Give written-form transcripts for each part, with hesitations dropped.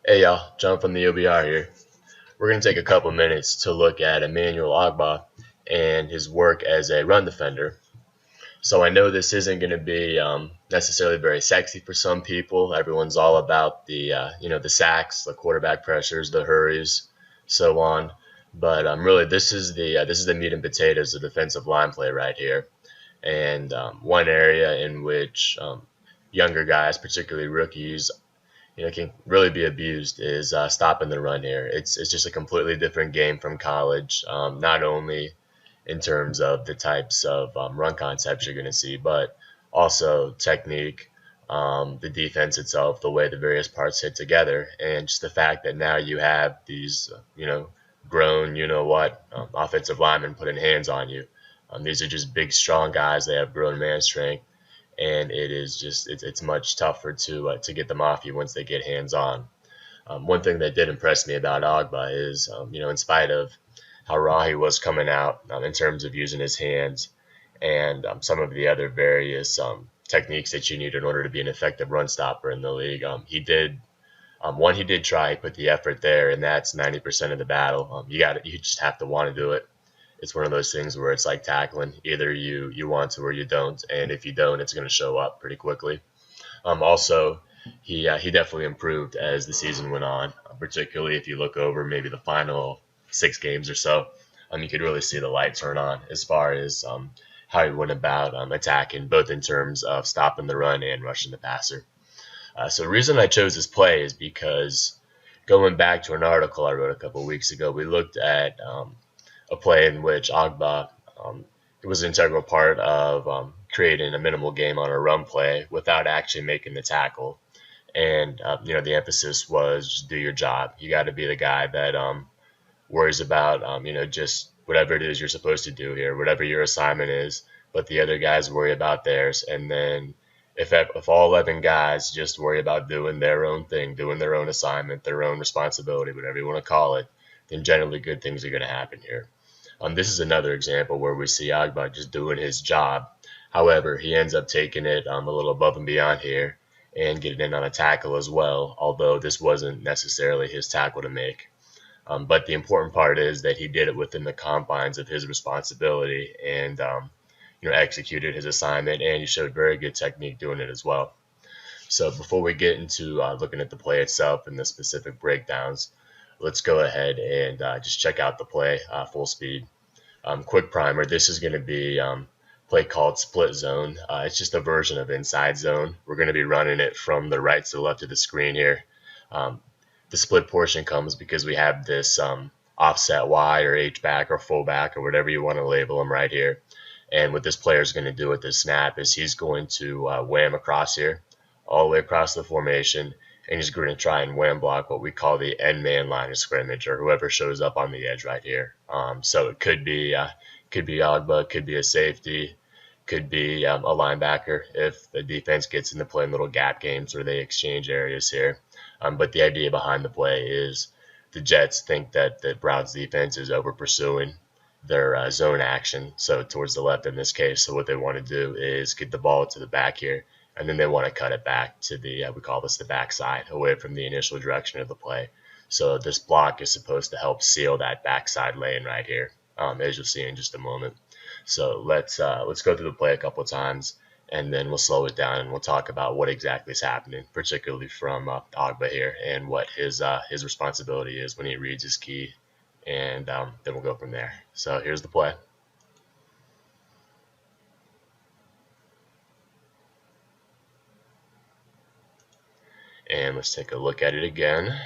Hey y'all, John from the OBR here. We're going to take a couple minutes to look at Emmanuel Ogbah and his work as a run defender. So I know this isn't going to be necessarily very sexy for some people. Everyone's all about the sacks, the quarterback pressures, the hurries, so on. But really, this is the meat and potatoes of defensive line play right here. And one area in which younger guys, particularly rookies, can really be abused is stopping the run here. It's just a completely different game from college, not only in terms of the types of run concepts you're going to see, but also technique, the defense itself, the way the various parts hit together, and just the fact that now you have these, grown, offensive linemen putting hands on you. These are just big, strong guys. They have grown man strength, and it's much tougher to get them off you once they get hands on. One thing that did impress me about Ogbah is, in spite of how raw he was coming out in terms of using his hands and some of the other various techniques that you need in order to be an effective run stopper in the league. He did try, he put the effort there, and that's 90% of the battle. You just have to want to do it. It's one of those things where it's like tackling. Either you want to or you don't, and if you don't, it's going to show up pretty quickly. Also, he definitely improved as the season went on, particularly if you look over maybe the final 6 games or so. You could really see the light turn on as far as how he went about attacking, both in terms of stopping the run and rushing the passer. So the reason I chose this play is because going back to an article I wrote a couple of weeks ago, we looked at a play in which Ogbah it was an integral part of creating a minimal game on a run play without actually making the tackle. And the emphasis was just do your job. You got to be the guy that worries about just whatever it is you're supposed to do here, whatever your assignment is. But the other guys worry about theirs, and then if all 11 guys just worry about doing their own thing, doing their own assignment, their own responsibility, whatever you want to call it, then generally good things are going to happen here. This is another example where we see Ogbah just doing his job. However, he ends up taking it a little above and beyond here and getting in on a tackle as well, although this wasn't necessarily his tackle to make. But the important part is that he did it within the confines of his responsibility and executed his assignment, and he showed very good technique doing it as well. So before we get into looking at the play itself and the specific breakdowns, let's go ahead and just check out the play full speed. Quick primer, this is going to be play called split zone. It's just a version of inside zone. We're going to be running it from the right to the left of the screen here. The split portion comes because we have this offset Y or H back or fullback or whatever you want to label them right here. And what this player is going to do with this snap is he's going to wham across here, all the way across the formation, and he's going to try and wham block what we call the end man line of scrimmage, or whoever shows up on the edge right here. So it could be Ogbah, could be a safety, could be a linebacker if the defense gets into playing little gap games where they exchange areas here. But the idea behind the play is the Jets think that the Browns defense is over pursuing their zone action, so towards the left in this case. So what they want to do is get the ball to the back here, and then they want to cut it back to we call this the backside, away from the initial direction of the play. So this block is supposed to help seal that backside lane right here, as you'll see in just a moment. So let's go through the play a couple of times, and then we'll slow it down and we'll talk about what exactly is happening, particularly from Ogbah here, and what his responsibility is when he reads his key, and then we'll go from there. So here's the play. And let's take a look at it again.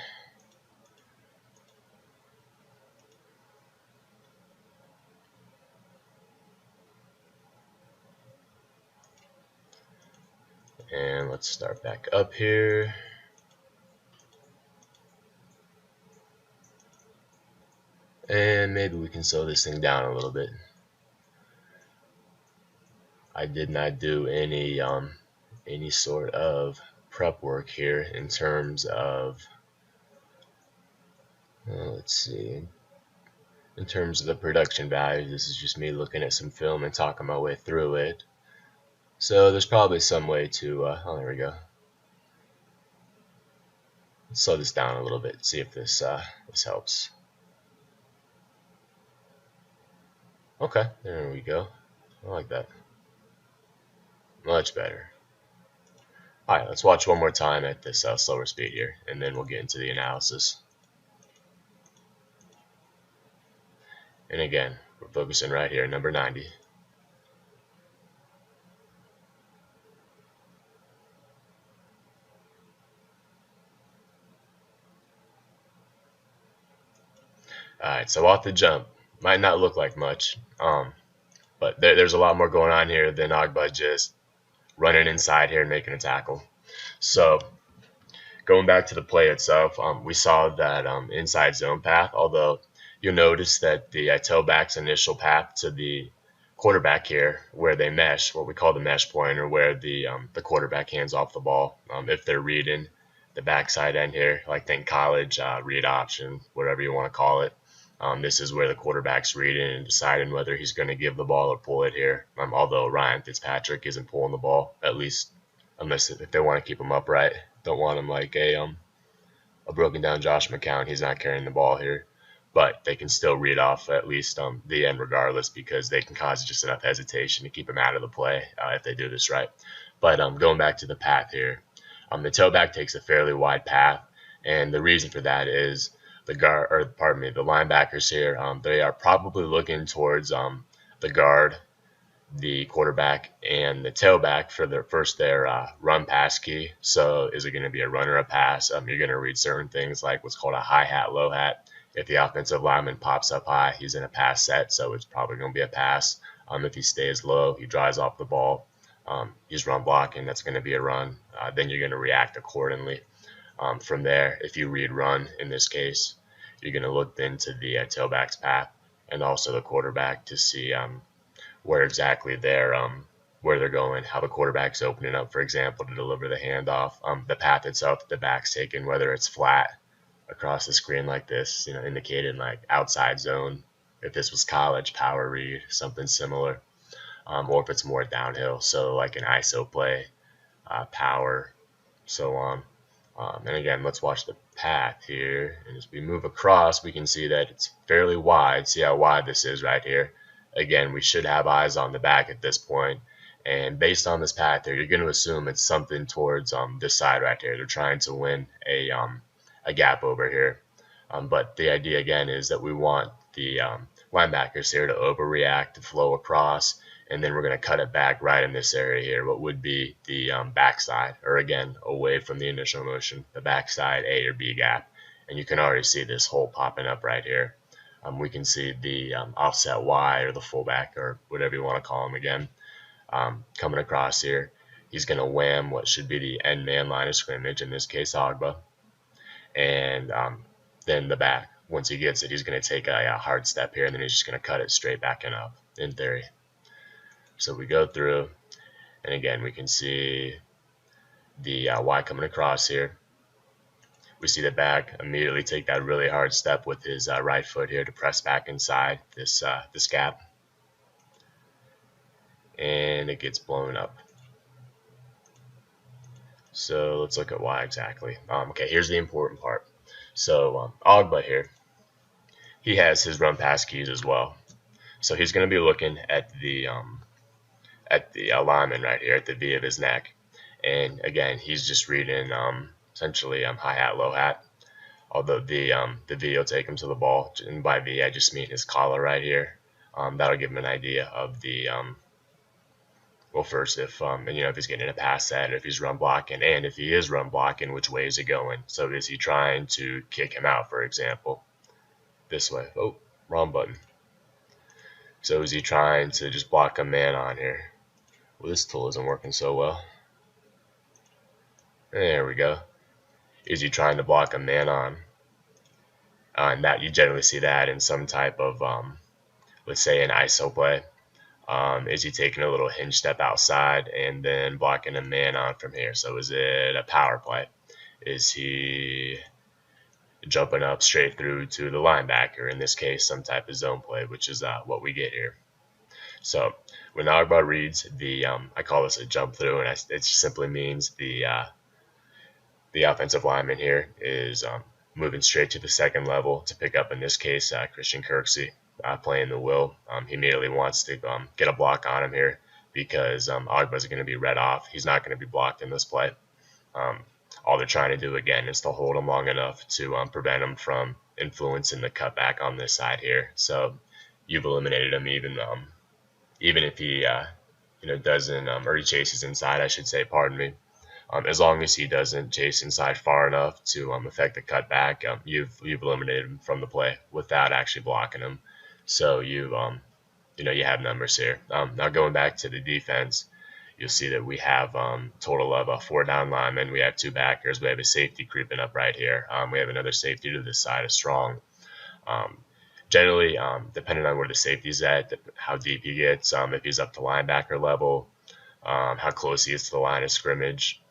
And let's start back up here. And maybe we can slow this thing down a little bit. I did not do any sort of prep work here in terms of, let's see, in terms of the production value. This is just me looking at some film and talking my way through it. So there's probably some way to, oh, there we go. Let's slow this down a little bit, see if this helps. Okay, there we go. I like that. Much better. Alright, let's watch one more time at this slower speed here, and then we'll get into the analysis. And again, we're focusing right here, number 90. Alright, so off the jump, might not look like much, but there's a lot more going on here than Ogbah just running inside here and making a tackle. So going back to the play itself, we saw that inside zone path, although you'll notice that the tailback's initial path to the quarterback here, where they mesh, what we call the mesh point, or where the quarterback hands off the ball, if they're reading the backside end here, like think college, read option, whatever you want to call it. This is where the quarterback's reading and deciding whether he's going to give the ball or pull it here. Although Ryan Fitzpatrick isn't pulling the ball, at least unless if they want to keep him upright. Don't want him like a broken down Josh McCown. He's not carrying the ball here, but they can still read off at least the end regardless, because they can cause just enough hesitation to keep him out of the play if they do this right. But going back to the path here, the tailback takes a fairly wide path, and the reason for that is the linebackers here, they are probably looking towards the guard, the quarterback, and the tailback for their run pass key. So is it going to be a run or a pass? You're going to read certain things like what's called a high hat, low hat. If the offensive lineman pops up high, he's in a pass set, so it's probably going to be a pass. If he stays low, he drives off the ball, he's run blocking, that's going to be a run. Then you're going to react accordingly. From there, if you read run in this case, you're going to look into the tailback's path and also the quarterback to see where exactly where they're going, how the quarterback's opening up, for example, to deliver the handoff, the path itself that the back's taking, whether it's flat across the screen like this, indicated like outside zone. If this was college, power read, something similar, or if it's more downhill, so like an ISO play, power, so on. And again, let's watch the path here. And as we move across, we can see that it's fairly wide. See how wide this is right here. Again, we should have eyes on the back at this point. And based on this path here, you're going to assume it's something towards this side right here. They're trying to win a gap over here. But the idea, again, is that we want the linebackers here to overreact, to flow across, and then we're going to cut it back right in this area here, what would be the backside, or again, away from the initial motion, the backside A or B gap. And you can already see this hole popping up right here. We can see the offset Y, or the fullback, or whatever you want to call him again, coming across here. He's going to wham what should be the end man line of scrimmage, in this case Ogbah. And then the back, once he gets it, he's going to take a hard step here, and then he's just going to cut it straight back and up, in theory. So we go through, and again, we can see the Y coming across here. We see the back immediately take that really hard step with his right foot here to press back inside this gap. And it gets blown up. So let's look at why exactly. Okay, here's the important part. So Ogbah here, he has his run pass keys as well. So he's going to be looking at the lineman right here at the V of his neck. And again, he's just reading essentially high hat, low hat. Although the V will take him to the ball, and by V I just mean his collar right here. That'll give him an idea of the well, first if if he's getting a pass set, if he's run blocking, and if he is run blocking, which way is he going? So is he trying to kick him out, for example, this way? Oh, wrong button. So is he trying to just block a man on here? Well, this tool isn't working so well. There we go. Is he trying to block a man on? And that you generally see that in some type of, let's say, an ISO play. Is he taking a little hinge step outside and then blocking a man on from here? So is it a power play? Is he jumping up straight through to the linebacker? In this case, some type of zone play, which is what we get here. So when Ogbah reads the, I call this a jump through, and it simply means the the offensive lineman here is moving straight to the second level to pick up, in this case, Christian Kirksey playing the will. He immediately wants to get a block on him here because Ogbah's going to be read off. He's not going to be blocked in this play. Um, all they're trying to do, again, is to hold him long enough to prevent him from influencing the cutback on this side here. So you've eliminated him even if he doesn't or he chases inside, I should say, pardon me. As long as he doesn't chase inside far enough to affect the cutback, you've eliminated him from the play without actually blocking him. So you have numbers here. Now going back to the defense, you'll see that we have total of 4 down linemen. We have 2 backers. We have a safety creeping up right here. We have another safety to this side of strong. Generally, depending on where the safety's at, how deep he gets, if he's up to linebacker level, how close he is to the line of scrimmage.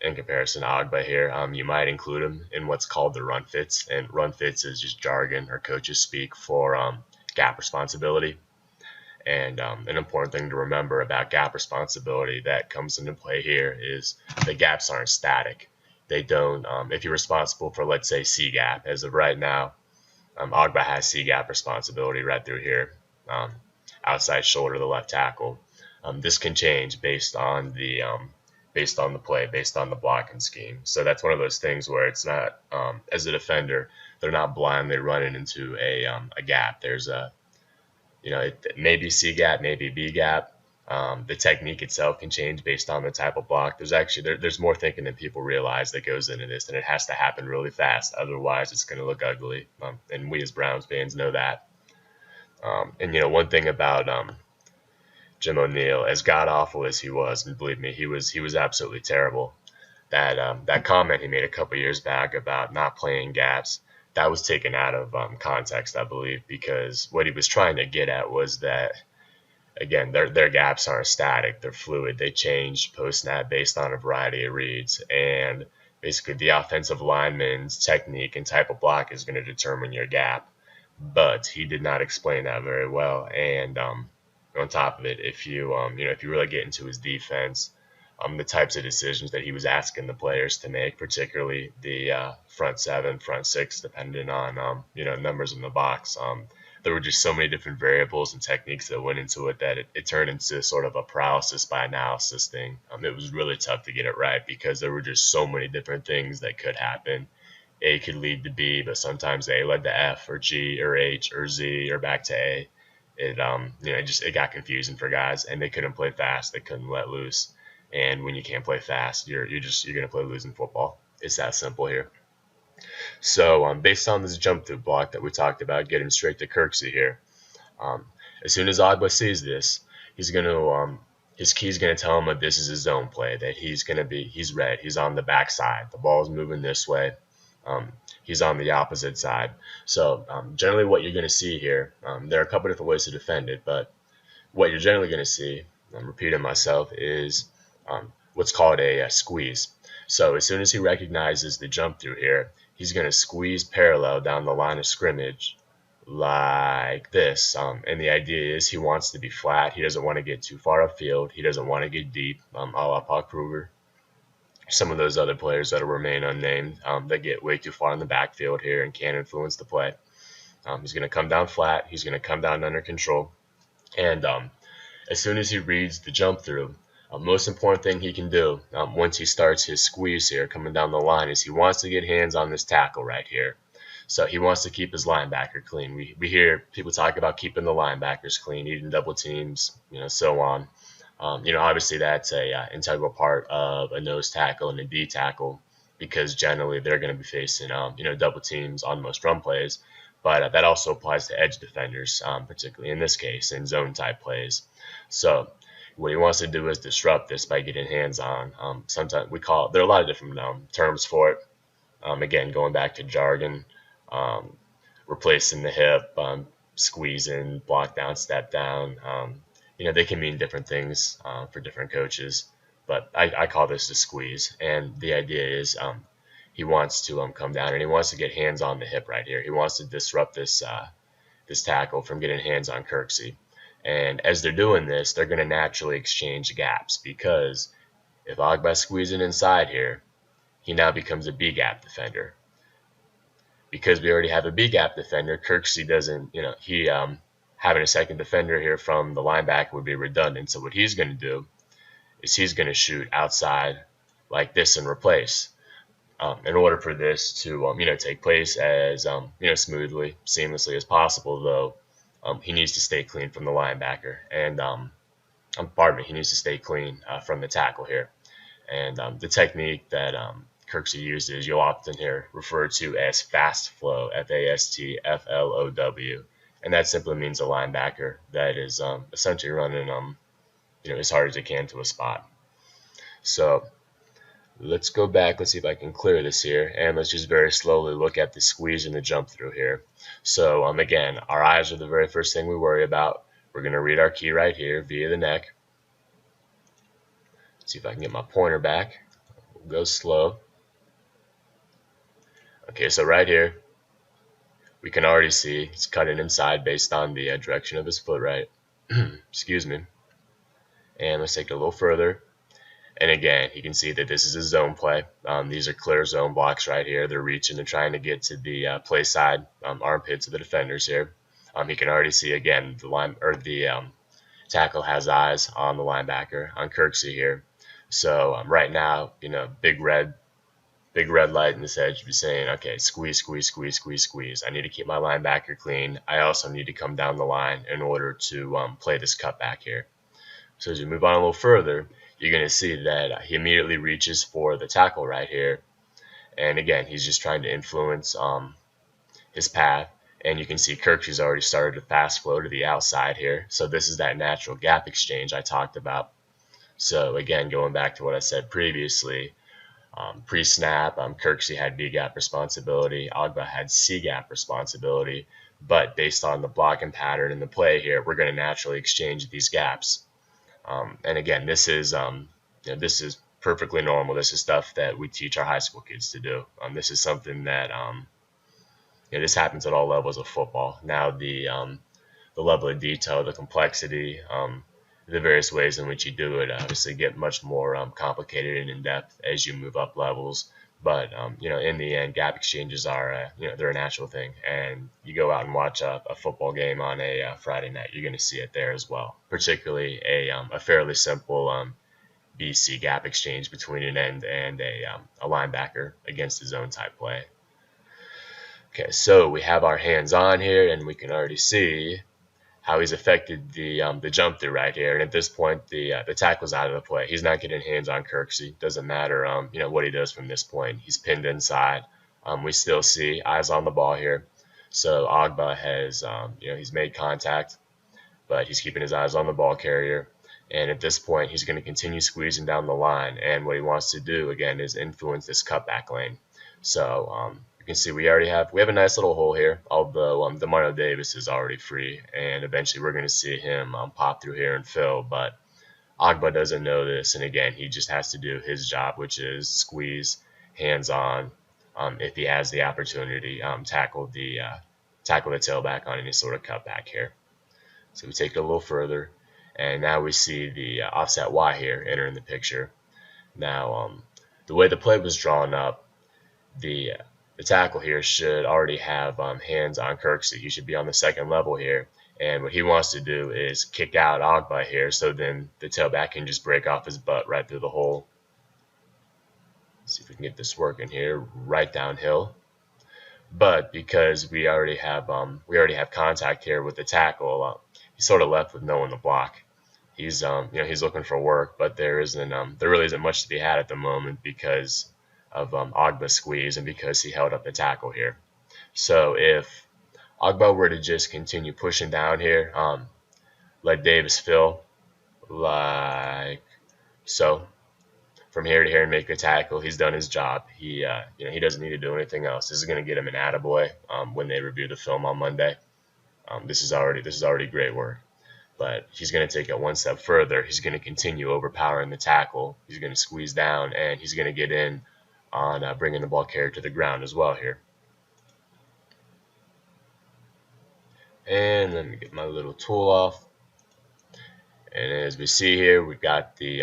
In comparison to Ogbah here, you might include him in what's called the run fits, and run fits is just jargon or coaches speak for gap responsibility. And an important thing to remember about gap responsibility that comes into play here is the gaps aren't static. They don't, if you're responsible for, let's say, C gap, as of right now, Ogbah has C gap responsibility right through here, outside shoulder of the left tackle. This can change based on the play, based on the blocking scheme. So that's one of those things where it's not, as a defender, they're not blindly running into a gap. There's it may be C gap, maybe B gap. The technique itself can change based on the type of block. There's more thinking than people realize that goes into this, and it has to happen really fast. Otherwise, it's going to look ugly. And we as Browns fans know that. And one thing about Jim O'Neill, as god awful as he was, and believe me, he was absolutely terrible. That comment he made a couple years back about not playing gaps, that was taken out of context, I believe, because what he was trying to get at was that, again, their gaps aren't static, they're fluid. They change post snap based on a variety of reads, and basically the offensive lineman's technique and type of block is going to determine your gap. But he did not explain that very well, and on top of it, if you really get into his defense, the types of decisions that he was asking the players to make, particularly the front 7, front 6, depending on numbers in the box. There were just so many different variables and techniques that went into it that it turned into sort of a paralysis by analysis thing. It was really tough to get it right because there were just so many different things that could happen. A could lead to B, but sometimes A led to F or G or H or Z or back to A. It got confusing for guys, and they couldn't play fast. They couldn't let loose. And when you can't play fast, you're going to play losing football. It's that simple here. So based on this jump through block that we talked about, getting straight to Kirksey here, as soon as Ogbah sees this, he's going to his key's going to tell him that this is his zone play, that he's read. He's on the backside. The ball's moving this way. He's on the opposite side. So generally what you're going to see here, there are a couple different ways to defend it, but what you're generally going to see, I'm repeating myself, is what's called a squeeze. So as soon as he recognizes the jump through here, he's going to squeeze parallel down the line of scrimmage like this. And the idea is he wants to be flat. He doesn't want to get too far upfield. He doesn't want to get deep, a la Paul Kruger. Some of those other players that will remain unnamed that get way too far in the backfield here and can influence the play. He's going to come down flat. He's going to come down under control. And as soon as he reads the jump through, most important thing he can do once he starts his squeeze here coming down the line is he wants to get hands on this tackle right here. So he wants to keep his linebacker clean. We hear people talk about keeping the linebackers clean, eating double teams, so on. Obviously that's a integral part of a nose tackle and a D tackle because generally they're going to be facing, double teams on most run plays. But that also applies to edge defenders, particularly in this case, in zone type plays. So what he wants to do is disrupt this by getting hands on. Sometimes there are a lot of different terms for it. Again, going back to jargon, replacing the hip, squeezing, block down, step down. They can mean different things for different coaches, but I call this a squeeze. And the idea is he wants to come down and he wants to get hands on the hip right here. He wants to disrupt this tackle from getting hands on Kirksey. And as they're doing this, they're going to naturally exchange gaps because if Ogbah's squeezing inside here, he now becomes a B gap defender. Because we already have a B gap defender, Kirksey doesn't, having a second defender here from the linebacker would be redundant. So what he's going to do is he's going to shoot outside like this and replace. In order for this to, take place as, smoothly, seamlessly as possible, though, he needs to stay clean from the linebacker. And, he needs to stay clean from the tackle here. And the technique that Kirksey uses, you'll often hear referred to as fast flow, FASTFLOW. And that simply means a linebacker that is essentially running, as hard as it can to a spot. So let's go back. Let's see if I can clear this here. And let's just very slowly look at the squeeze and the jump through here. So again, our eyes are the very first thing we worry about. We're going to read our key right here via the neck. Let's see if I can get my pointer back. We'll go slow. Okay, so right here, we can already see it's cutting inside based on the direction of his foot, right? Excuse me. And let's take it a little further. And again, you can see that this is a zone play. These are clear zone blocks right here. They're reaching and trying to get to the play side armpits of the defenders here. You can already see again the tackle has eyes on the linebacker on Kirksey here. So right now, big red light in this edge be saying, okay, squeeze, squeeze, squeeze, squeeze, squeeze. I need to keep my linebacker clean. I also need to come down the line in order to play this cutback here. So as you move on a little further, you're going to see that he immediately reaches for the tackle right here. And again, he's just trying to influence his path. And you can see Kirksey's already started to fast flow to the outside here. So this is that natural gap exchange I talked about. So again, going back to what I said previously, pre-snap, Kirksey had B-gap responsibility. Ogbah had C-gap responsibility. But based on the blocking pattern and the play here, we're going to naturally exchange these gaps. And again, this is perfectly normal. This is stuff that we teach our high school kids to do. This is something that this happens at all levels of football. Now the level of detail, the complexity, the various ways in which you do it obviously get much more complicated and in depth as you move up levels. But in the end, gap exchanges are they're a natural thing, and you go out and watch a football game on a Friday night, you're going to see it there as well. Particularly a fairly simple BC gap exchange between an end and a linebacker against a zone type play. Okay, so we have our hands on here, and we can already see how he's affected the jump through right here. And at this point, the tackle's out of the play. He's not getting hands on Kirksey. Doesn't matter what he does from this point. He's pinned inside. We still see eyes on the ball here. So Ogbah has he's made contact, but he's keeping his eyes on the ball carrier. And at this point, he's going to continue squeezing down the line. And what he wants to do again is influence this cutback lane. So you can see we have a nice little hole here, although Emmanuel Davis is already free, and eventually we're going to see him pop through here and fill. But Ogbah doesn't know this, and again, he just has to do his job, which is squeeze, hands on, if he has the opportunity, tackle the tailback on any sort of cutback here. So we take it a little further, and now we see the offset Y here entering the picture. Now, the way the play was drawn up, the tackle here should already have hands on Kirksey. He should be on the second level here. And what he wants to do is kick out Ogbah here, so then the tailback can just break off his butt right through the hole. Let's see if we can get this working here, right downhill. But because we already have contact here with the tackle, he's sort of left with no one to block. He's he's looking for work, but there really isn't much to be had at the moment because of Ogbah's squeeze and because he held up the tackle here. So if Ogbah were to just continue pushing down here, let Davis fill like so from here to here and make a tackle, he's done his job. He doesn't need to do anything else. This is going to get him an attaboy when they review the film on Monday. This is already great work. But he's going to take it one step further. He's going to continue overpowering the tackle. He's going to squeeze down, and he's going to get in on bringing the ball carrier to the ground as well here. And let me get my little tool off. And as we see here, we've got the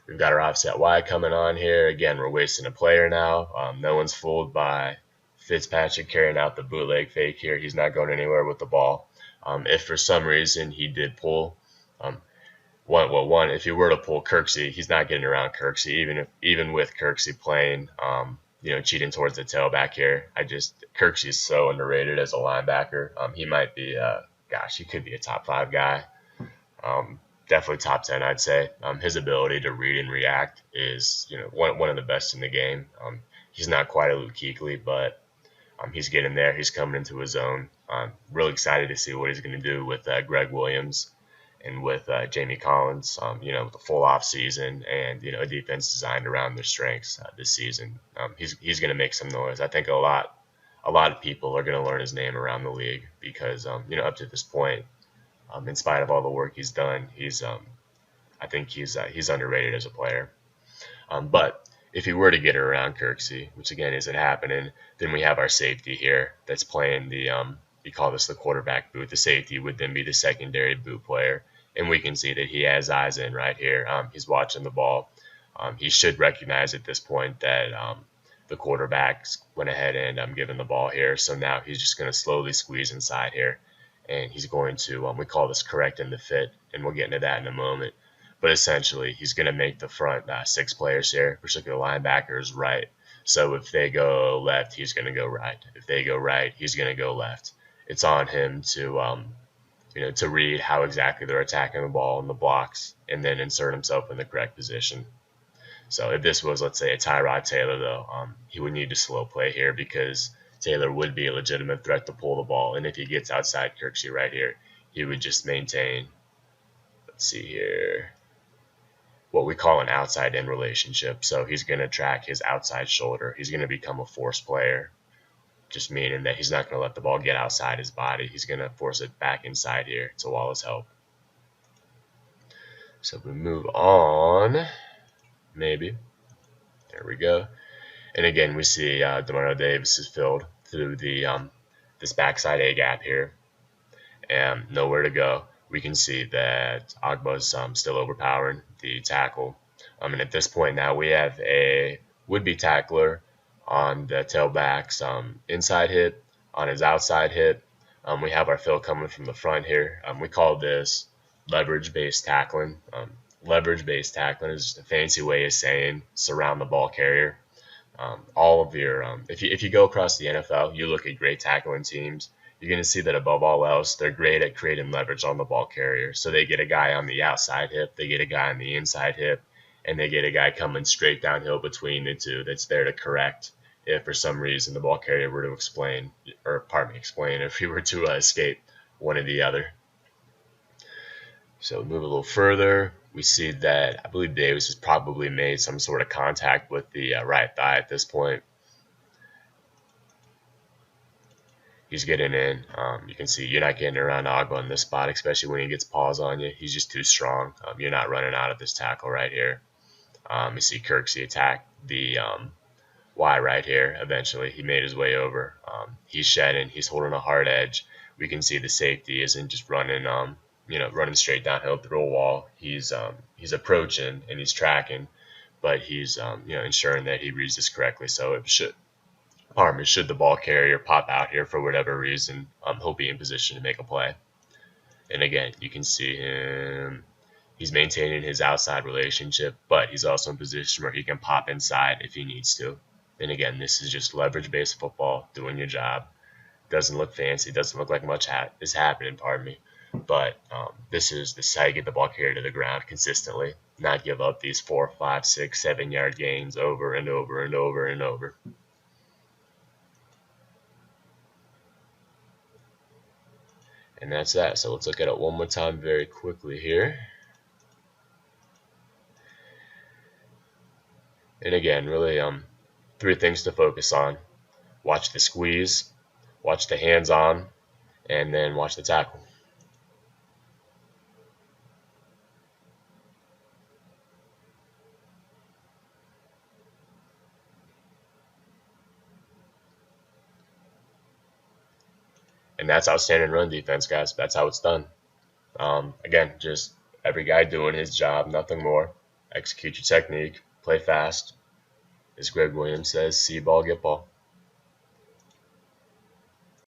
We've got our offset wide coming on here. Again, we're wasting a player now. No one's fooled by Fitzpatrick carrying out the bootleg fake here. He's not going anywhere with the ball. If for some reason he did pull, if he were to pull Kirksey, he's not getting around Kirksey, even with Kirksey playing, cheating towards the tailback here. Kirksey is so underrated as a linebacker. He might be, he could be a top 5 guy. Definitely top 10, I'd say. His ability to read and react is, one of the best in the game. He's not quite a Luke Kuechly, but he's getting there. He's coming into his own. I'm really excited to see what he's going to do with Greg Williams and with Jamie Collins, with a full off season and, a defense designed around their strengths this season. He's going to make some noise. I think a lot of people are going to learn his name around the league because, up to this point, in spite of all the work he's done, I think he's underrated as a player. But if he were to get around Kirksey, which again isn't happening, then we have our safety here that's playing we call this the quarterback boot. The safety would then be the secondary boot player. And we can see that he has eyes in right here. He's watching the ball. He should recognize at this point that the quarterback went ahead and given the ball here. So now he's just going to slowly squeeze inside here. And he's going to, we call this correcting the fit. And we'll get into that in a moment. But essentially, he's going to make the front 6 players here, particularly the linebackers, right. So if they go left, he's going to go right. If they go right, he's going to go left. It's on him to to read how exactly they're attacking the ball in the blocks and then insert himself in the correct position. So if this was, let's say, a Tyrod Taylor, though, he would need to slow play here because Taylor would be a legitimate threat to pull the ball. And if he gets outside Kirksey right here, he would just maintain, let's see here, what we call an outside-in relationship. So he's going to track his outside shoulder. He's going to become a force player, just meaning that he's not going to let the ball get outside his body. He's going to force it back inside here to Wallace help. So we move on, maybe. There we go. And again, we see Demario Davis is filled through the this backside A gap here, and nowhere to go. We can see that Ogbah's still overpowering the tackle. And at this point now, we have a would-be tackler on the tailback's inside hip, on his outside hip. We have our fill coming from the front here. We call this leverage-based tackling. Leverage-based tackling is just a fancy way of saying surround the ball carrier. All of your if you go across the NFL, you look at great tackling teams, you're going to see that above all else, they're great at creating leverage on the ball carrier. So they get a guy on the outside hip, they get a guy on the inside hip, and they get a guy coming straight downhill between the two that's there to correct if for some reason the ball carrier were to explain if he were to escape one or the other. So move a little further. We see that I believe Davis has probably made some sort of contact with the right thigh at this point. He's getting in. You can see you're not getting around Ogbah in this spot, especially when he gets paws on you. He's just too strong. You're not running out of this tackle right here. You see Kirksey attack the Y right here. Eventually, he made his way over. He's shedding. He's holding a hard edge. We can see the safety isn't just running, running straight downhill through a wall. He's approaching and he's tracking, but he's ensuring that he reads this correctly. So should the ball carrier pop out here for whatever reason, he'll be in position to make a play. And again, you can see him. He's maintaining his outside relationship, but he's also in position where he can pop inside if he needs to. And again, this is just leverage-based football, doing your job. Doesn't look fancy. Doesn't look like much is happening, But this is how you get the ball carrier to the ground consistently, not give up these 4, 5, 6, 7 yard gains over and over and over and over. And that's that. So let's look at it one more time very quickly here. And again, really 3 things to focus on. Watch the squeeze, watch the hands-on, and then watch the tackle. And that's outstanding run defense, guys. That's how it's done. Again, just every guy doing his job, nothing more. execute your technique, play fast. As Greg Williams says, see ball, get ball.